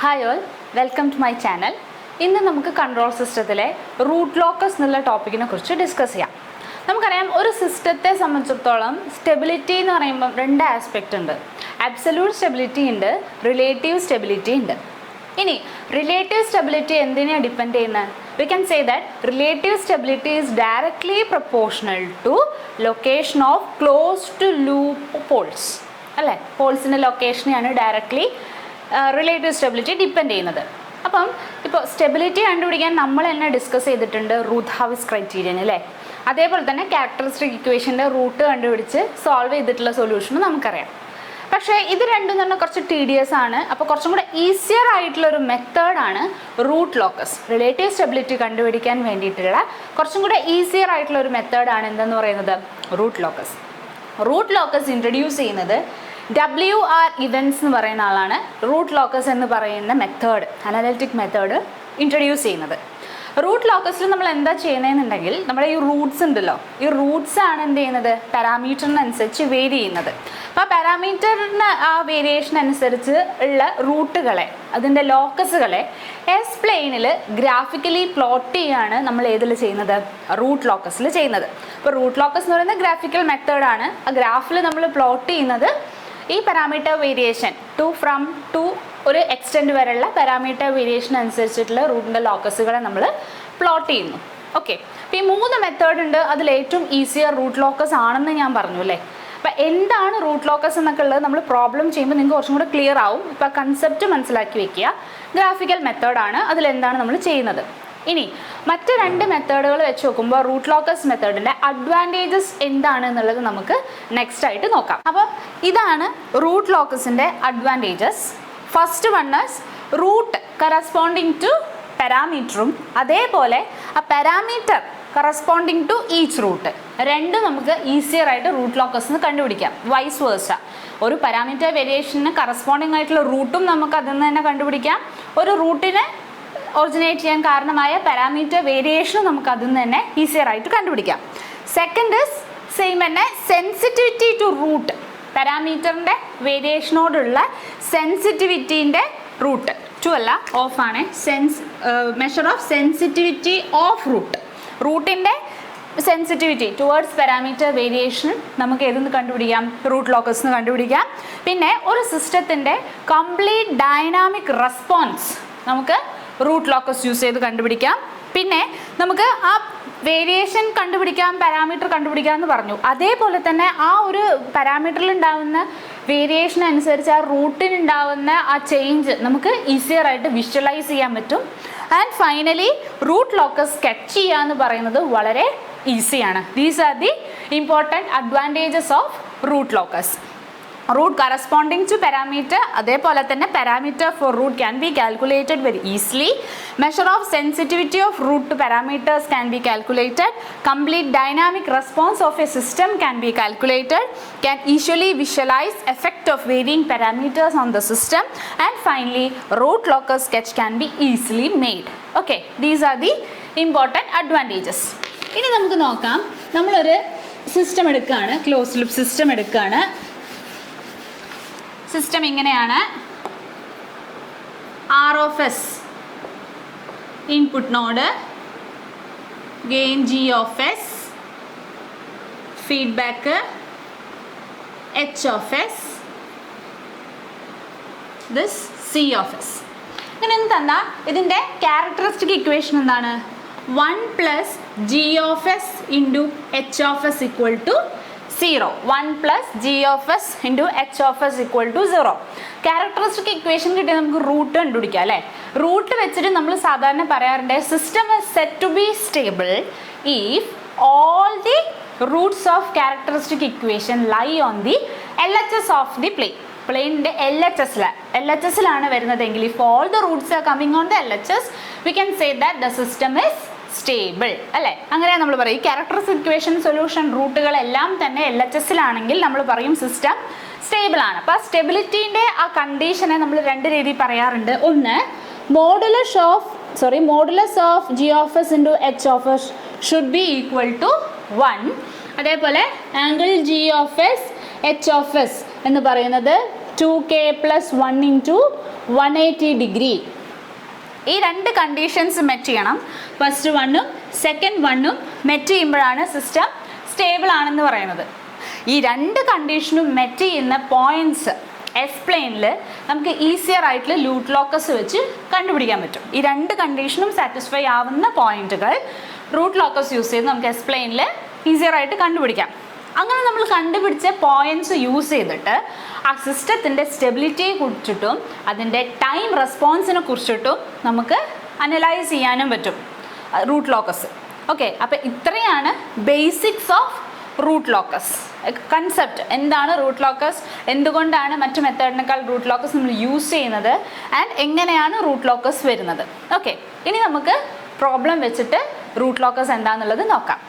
Hi all, welcome to my channel. ഇന്ന് നമുക്ക് control സിസ്റ്റത്തിലെ റൂട്ട് ലോക്കസ് എന്നുള്ള ടോപ്പിക്കിനെ കുറിച്ച് ഡിസ്കസ് ചെയ്യാം. നമുക്കറിയാം, ഒരു സിസ്റ്റത്തെ സംബന്ധിച്ചിടത്തോളം സ്റ്റെബിലിറ്റി എന്ന് പറയുമ്പം രണ്ട് ആസ്പെക്റ്റ് ഉണ്ട്. അബ്സല്യൂട്ട് സ്റ്റെബിലിറ്റി ഉണ്ട്, റിലേറ്റീവ് സ്റ്റെബിലിറ്റി ഉണ്ട്. ഇനി റിലേറ്റീവ് സ്റ്റെബിലിറ്റി എന്തിനെയാണ് ഡിപ്പെൻഡ് ചെയ്യുന്നത്? We can say that relative stability is directly proportional to location of close to loop poles. അല്ലേ, പോൾസിൻ്റെ ലൊക്കേഷനെയാണ് ഡയറക്ട്ലി റിലേറ്റീവ് സ്റ്റെബിലിറ്റി ഡിപ്പെൻഡ് ചെയ്യുന്നത്. അപ്പം ഇപ്പോൾ സ്റ്റെബിലിറ്റി കണ്ടുപിടിക്കാൻ നമ്മൾ തന്നെ ഡിസ്കസ് ചെയ്തിട്ടുണ്ട് റൂത്ത് ഹൗസ് ക്രൈറ്റീരിയൻ, അല്ലേ? അതേപോലെ തന്നെ ക്യാരക്ടറിസ്റ്റിക് ഇക്വേഷൻ്റെ റൂട്ട് കണ്ടുപിടിച്ച് സോൾവ് ചെയ്തിട്ടുള്ള സൊല്യൂഷനും നമുക്കറിയാം. പക്ഷേ ഇത് രണ്ടും തന്നെ കുറച്ച് tedious ആണ്. അപ്പോൾ കുറച്ചും കൂടെ ഈസിയർ ആയിട്ടുള്ളൊരു മെത്തേഡാണ് റൂട്ട് ലോക്കസ്. റിലേറ്റീവ് സ്റ്റെബിലിറ്റി കണ്ടുപിടിക്കാൻ വേണ്ടിയിട്ടുള്ള കുറച്ചും കൂടെ ഈസിയർ ആയിട്ടുള്ളൊരു മെത്തേഡാണ് എന്തെന്ന് പറയുന്നത് root locus. Root locus introduce ചെയ്യുന്നത് WR ഇവൻറ്റ്സ് എന്ന് പറയുന്ന ആളാണ് റൂട്ട് ലോക്കസ് എന്ന് പറയുന്ന മെത്തേഡ്, അനലിറ്റിക് മെത്തേഡ് ഇൻട്രൊഡ്യൂസ് ചെയ്യുന്നത്. റൂട്ട് ലോക്കസിൽ നമ്മൾ എന്താ ചെയ്യുന്നതെന്നുണ്ടെങ്കിൽ, നമ്മുടെ ഈ റൂട്ട്സ് ഉണ്ടല്ലോ, ഈ റൂട്ട്സ് ആണ് എന്ത് ചെയ്യുന്നത്, പാരാമീറ്ററിനനുസരിച്ച് വേരി ചെയ്യുന്നത്. അപ്പോൾ ആ പാരാമീറ്ററിന് ആ വേരിയേഷൻ അനുസരിച്ച് ഉള്ള റൂട്ടുകളെ, അതിൻ്റെ ലോക്കസുകളെ എസ് പ്ലെയിനിൽ ഗ്രാഫിക്കലി പ്ലോട്ട് ചെയ്യുകയാണ് നമ്മൾ ഏതിൽ ചെയ്യുന്നത്, റൂട്ട് ലോക്കസിൽ ചെയ്യുന്നത്. അപ്പോൾ റൂട്ട് ലോക്കസ് എന്ന് പറയുന്നത് ഗ്രാഫിക്കൽ മെത്തേഡാണ്. ആ ഗ്രാഫിൽ നമ്മൾ പ്ലോട്ട് ചെയ്യുന്നത് ഈ പാരാമീറ്റർ വേരിയേഷൻ ഫ്രം ടു ഒരു എക്സ്റ്റെൻഡ് വരെയുള്ള പാരാമീറ്റർ വേരിയേഷൻ അനുസരിച്ചിട്ടുള്ള റൂട്ടിൻ്റെ ലോക്കസുകളെ നമ്മൾ പ്ലോട്ട് ചെയ്യുന്നു. ഓക്കെ, അപ്പോൾ ഈ 3 മെത്തേഡ് ഉണ്ട്. അതിൽ ഏറ്റവും ഈസിയർ റൂട്ട് ലോക്കസ് ആണെന്ന് ഞാൻ പറഞ്ഞു, അല്ലേ? അപ്പോൾ എന്താണ് റൂട്ട് ലോക്കസ് എന്നൊക്കെ ഉള്ളത് നമ്മൾ പ്രോബ്ലം ചെയ്യുമ്പോൾ നിങ്ങൾക്ക് കുറച്ചും കൂടെ ക്ലിയർ ആവും. ഇപ്പോൾ കൺസെപ്റ്റ് മനസ്സിലാക്കി വെക്കുക. ഗ്രാഫിക്കൽ മെത്തേഡാണ്, അതിലെന്താണ് നമ്മൾ ചെയ്യുന്നത്. ഇനി മറ്റ് 2 മെത്തേഡുകൾ വെച്ച് നോക്കുമ്പോൾ റൂട്ട് ലോക്കസ് മെത്തേഡിൻ്റെ അഡ്വാൻറ്റേജസ് എന്താണ് എന്നുള്ളത് നമുക്ക് നെക്സ്റ്റ് ആയിട്ട് നോക്കാം. അപ്പോൾ ഇതാണ് റൂട്ട് ലോക്കസിൻ്റെ advantages. First one is root corresponding to പാരാമീറ്ററും അതേപോലെ ആ parameter corresponding to each root രണ്ടും നമുക്ക് ഈസിയർ ആയിട്ട് റൂട്ട് ലോക്കസ് കണ്ടുപിടിക്കാം. വൈസ് വേഴ്സ, ഒരു പാരാമീറ്റർ വേരിയേഷന് കറസ്പോണ്ടിങ് ആയിട്ടുള്ള റൂട്ടും നമുക്ക് അതിൽ നിന്ന് തന്നെ കണ്ടുപിടിക്കാം. ഒരു റൂട്ടിനെ ഒറിജിനേറ്റ് ചെയ്യാൻ കാരണമായ പാരാമീറ്റർ വേരിയേഷനും നമുക്ക് അതിൽ നിന്ന് തന്നെ ഈസിയർ ആയിട്ട് കണ്ടുപിടിക്കാം. സെക്കൻഡ് ഇസ് സെയിം തന്നെ സെൻസിറ്റിവിറ്റി ടു റൂട്ട്, പാരാമീറ്ററിൻ്റെ വേരിയേഷനോടുള്ള സെൻസിറ്റിവിറ്റീൻ്റെ റൂട്ട് ടു അല്ല ഓഫ് ആണ്, മെഷർ ഓഫ് സെൻസിറ്റിവിറ്റി ഓഫ് റൂട്ടിൻ്റെ സെൻസിറ്റിവിറ്റി ടുവേർഡ്സ് പാരാമീറ്റർ വേരിയേഷൻ നമുക്ക് ഏതെന്ന് കണ്ടുപിടിക്കാം, റൂട്ട് ലോക്കസ് എന്ന് കണ്ടുപിടിക്കാം. പിന്നെ ഒരു സിസ്റ്റത്തിൻ്റെ കംപ്ലീറ്റ് ഡൈനാമിക് റെസ്പോൺസ് നമുക്ക് റൂട്ട് ലോക്കസ് യൂസ് ചെയ്ത് കണ്ടുപിടിക്കാം. പിന്നെ നമുക്ക് ആ വേരിയേഷൻ കണ്ടുപിടിക്കാം, പാരാമീറ്റർ കണ്ടുപിടിക്കാം എന്ന് പറഞ്ഞു. അതേപോലെ തന്നെ ആ ഒരു പാരാമീറ്ററിൽ ഉണ്ടാകുന്ന വേരിയേഷൻ അനുസരിച്ച് ആ റൂട്ടിനുണ്ടാവുന്ന ആ ചേഞ്ച് നമുക്ക് ഈസിയർ ആയിട്ട് വിഷ്വലൈസ് ചെയ്യാൻ പറ്റും. And finally root locus sketch ചെയ്യുക എന്ന് പറയുന്നത് വളരെ ഈസിയാണ്. These are the important advantages of root locus. Root corresponding to parameter, അതേപോലെ തന്നെ parameter for root can be calculated very easily. Measure of sensitivity of root to parameters can be calculated. Complete dynamic response of a system can be calculated. Can easily visualise effect of varying parameters on the system. And finally root locus sketch can be easily made. Okay, these are the important advantages. ഇനി നമുക്ക് നോക്കാം, നമ്മളൊരു system എടുക്കുകയാണ്, close loop system എടുക്കുകയാണ്. System ഇങ്ങനെയാണ്. R of S input node, gain G of S, feedback H of S, this C of S. ഇങ്ങനെ എന്ത് തന്നാൽ ഇതിൻ്റെ ക്യാരക്ടറിസ്റ്റിക് ഇക്വേഷൻ എന്താണ്? 1 + g of s into h of s equal to 0. 1 + g of s into h of s equal to 0. Characteristic equation കിട്ടിയാൽ നമുക്ക് root കണ്ടുപിടിക്കാം, അല്ലേ? Root വെച്ചിട്ട് നമ്മൾ സാധാരണ പറയാറുണ്ട് system is set to be stable if all the roots of characteristic equation lie on the LHS of the പ്ലെയിനിൻ്റെ LHSലാണ് വരുന്നതെങ്കിൽ, if all the roots are coming on the LHS we can say that the system is stable, അല്ലേ? അങ്ങനെ നമ്മൾ പറയും. Characteristic equation solution റൂട്ടുകളെല്ലാം തന്നെ LHSലാണെങ്കിൽ നമ്മൾ പറയും സിസ്റ്റം സ്റ്റേബിൾ ആണ്. അപ്പോൾ സ്റ്റെബിലിറ്റീൻ്റെ ആ കണ്ടീഷനെ നമ്മൾ 2 രീതിയിൽ പറയാറുണ്ട്. ഒന്ന്, modulus of g of s into h of s should be equal to 1. അതേപോലെ angle g of s h of s എന്ന് പറയുന്നത് 2k + 1 × 180 ഡിഗ്രി. ഈ രണ്ട് കണ്ടീഷൻസ് മെറ്റ് ചെയ്യണം. ഫസ്റ്റ് വണ്ണും സെക്കൻഡ് വണ്ണും മെറ്റ് ചെയ്യുമ്പോഴാണ് സിസ്റ്റം സ്റ്റേബിൾ ആണെന്ന് പറയുന്നത്. ഈ രണ്ട് കണ്ടീഷനും മെറ്റ് ചെയ്യുന്ന പോയിന്റ്സ് എസ് പ്ലെയിനിൽ നമുക്ക് ഈസിയർ ആയിട്ടുള്ള ലൂട്ട് ലോക്കസ് വെച്ച് കണ്ടുപിടിക്കാൻ പറ്റും. ഈ രണ്ട് കണ്ടീഷനും സാറ്റിസ്ഫൈ ആവുന്ന പോയിന്റുകൾ റൂട്ട് ലോക്കസ് യൂസ് ചെയ്ത് നമുക്ക് എസ് പ്ലെയിനിൽ ഈസിയർ ആയിട്ട് കണ്ടുപിടിക്കാം. അങ്ങനെ നമ്മൾ കണ്ടുപിടിച്ച പോയിന്റ്സ് യൂസ് ചെയ്തിട്ട് ആ സിസ്റ്റത്തിൻ്റെ സ്റ്റെബിലിറ്റിയെ കുറിച്ചിട്ടും അതിൻ്റെ ടൈം റെസ്പോൺസിനെ കുറിച്ചിട്ടും നമുക്ക് അനലൈസ് ചെയ്യാനും പറ്റും റൂട്ട് ലോക്കസ്. ഓക്കെ, അപ്പോൾ ഇത്രയാണ് basics of root locus concept. എന്താണ് റൂട്ട് ലോക്കസ്, എന്തുകൊണ്ടാണ് മറ്റു മെത്തേഡിനേക്കാൾ റൂട്ട് ലോക്കസ് നമ്മൾ യൂസ് ചെയ്യുന്നത്, ആൻഡ് എങ്ങനെയാണ് റൂട്ട് ലോക്കസ് വരുന്നത്. ഓക്കെ, ഇനി നമുക്ക് പ്രോബ്ലം വെച്ചിട്ട് റൂട്ട് ലോക്കസ് എന്താണെന്നുള്ളത് നോക്കാം.